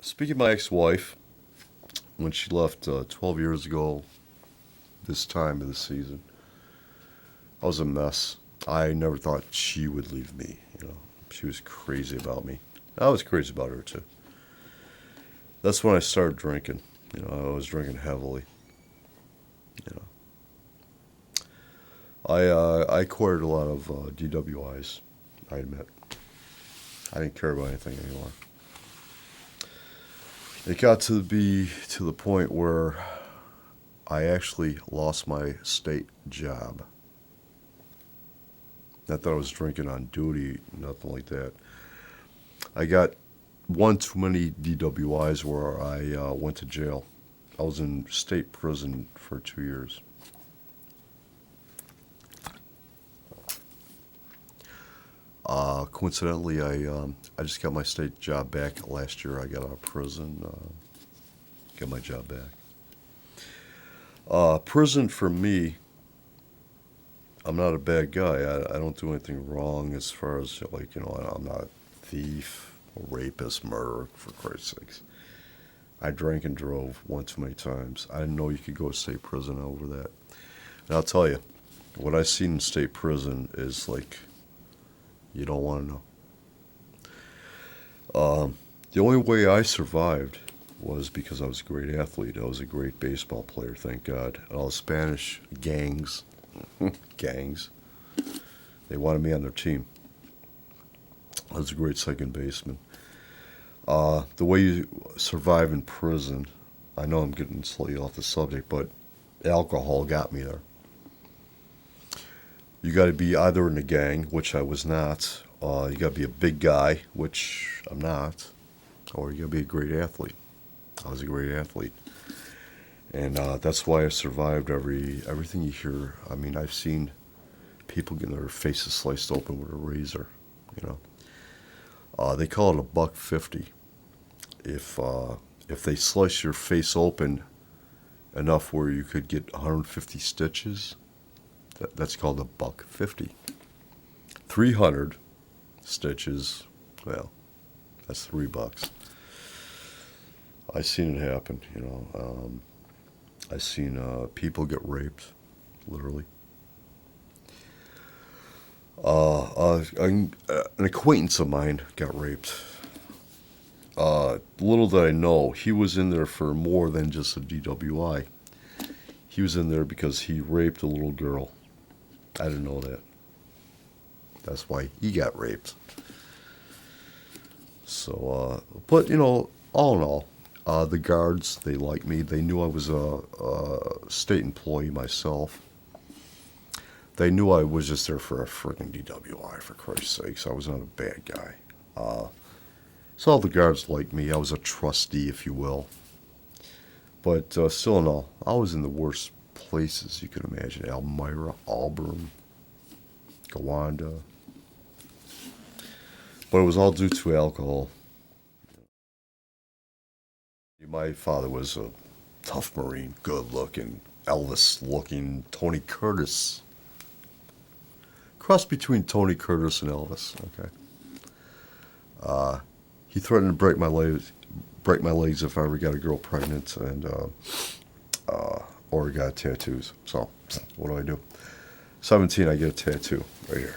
Speaking of my ex-wife, when she left 12 years ago, this time of the season, I was a mess. I never thought she would leave me. She was crazy about me. I was crazy about her too. That's when I started drinking. I was drinking heavily. You know, I acquired a lot of DWIs. I admit, I didn't care about anything anymore. It got to the point where I actually lost my state job. Not that I was drinking on duty, nothing like that. I got one too many DWIs where I went to jail. I was in state prison for 2 years. Coincidentally, I just got my state job back last year. I got out of prison, got my job back. Prison for me, I'm not a bad guy. I don't do anything wrong as far as I'm not a thief, a rapist, murderer, for Christ's sakes. I drank and drove one too many times. I didn't know you could go to state prison over that. And I'll tell you, what I seen in state prison is like, you don't want to know. The only way I survived was because I was a great athlete. I was a great baseball player, thank God. And all the Spanish gangs, they wanted me on their team. I was a great second baseman. The way you survive in prison, I know I'm getting slightly off the subject, but alcohol got me there. You got to be either in a gang, which I was not. You got to be a big guy, which I'm not, or you got to be a great athlete. I was a great athlete, and that's why I survived everything you hear. I mean, I've seen people getting their faces sliced open with a razor. They call it a $1.50. If they slice your face open enough where you could get 150 stitches, that's called a $1.50. 300 stitches, well, that's $3. I seen it happen. I seen people get raped, literally. An acquaintance of mine got raped. Little did I know, he was in there for more than just a DWI. He was in there because he raped a little girl. I didn't know that. That's why he got raped. So, but all in all, the guards, they liked me. They knew I was a state employee myself. They knew I was just there for a freaking DWI, for Christ's sakes. I was not a bad guy. So all the guards liked me. I was a trustee, if you will. But still in all, I was in the worst places you could imagine. Elmira, Auburn, Gowanda. But it was all due to alcohol. My father was a tough Marine, good-looking, Elvis-looking, Tony Curtis. Cross between Tony Curtis and Elvis, okay? He threatened to break my legs if I ever got a girl pregnant or got tattoos. So, what do? 17, I get a tattoo right here.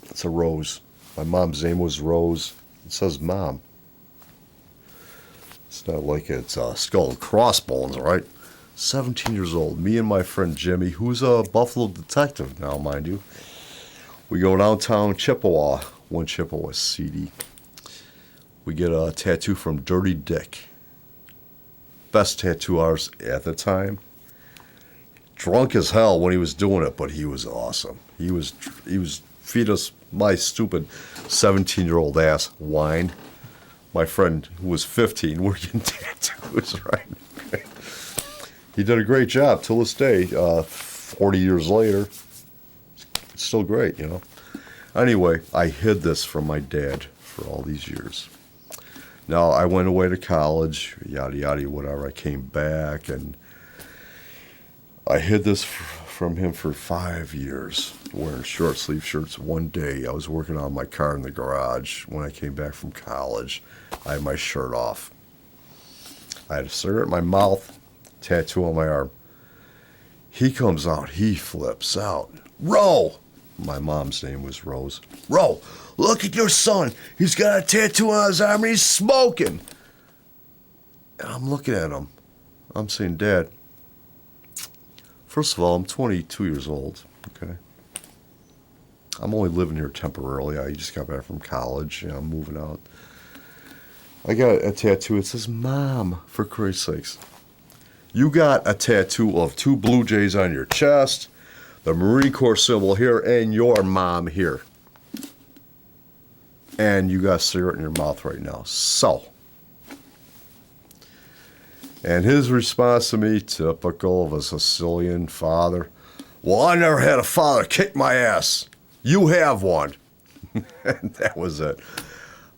It's a rose. My mom's name was Rose. It says Mom. It's not like it's skull and crossbones, all right? 17 years old. Me and my friend Jimmy, who's a Buffalo detective now, mind you. We go downtown Chippewa. One Chippewa CD. We get a tattoo from Dirty Dick. Best tattoo artist at the time. Drunk as hell when he was doing it, but he was awesome. He was feed us my stupid 17-year-old ass wine. My friend who was 15, we're getting tattoos, right? He did a great job till this day. 40 years later, it's still great, Anyway, I hid this from my dad for all these years. Now, I went away to college, yada, yada, whatever. I came back, and I hid this from him for 5 years, wearing short sleeve shirts. One day, I was working on my car in the garage when I came back from college. I had my shirt off. I had a cigarette in my mouth, tattoo on my arm. He comes out, he flips out. Ro! My mom's name was Rose. Ro, look at your son. He's got a tattoo on his arm and he's smoking. And I'm looking at him. I'm saying, Dad, first of all, I'm 22 years old, okay? I'm only living here temporarily. I just got back from college. I'm moving out. I got a tattoo. It says, Mom, for Christ's sakes. You got a tattoo of 2 Blue Jays on your chest, the Marine Corps symbol here, and your mom here. And you got a cigarette in your mouth right now. So. And his response to me, typical of a Sicilian father, well, I never had a father kick my ass. You have one. And that was it.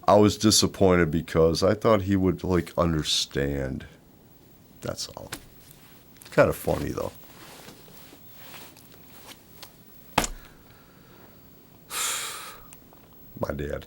I was disappointed because I thought he would, understand. That's all. Kind of funny, though. My dad.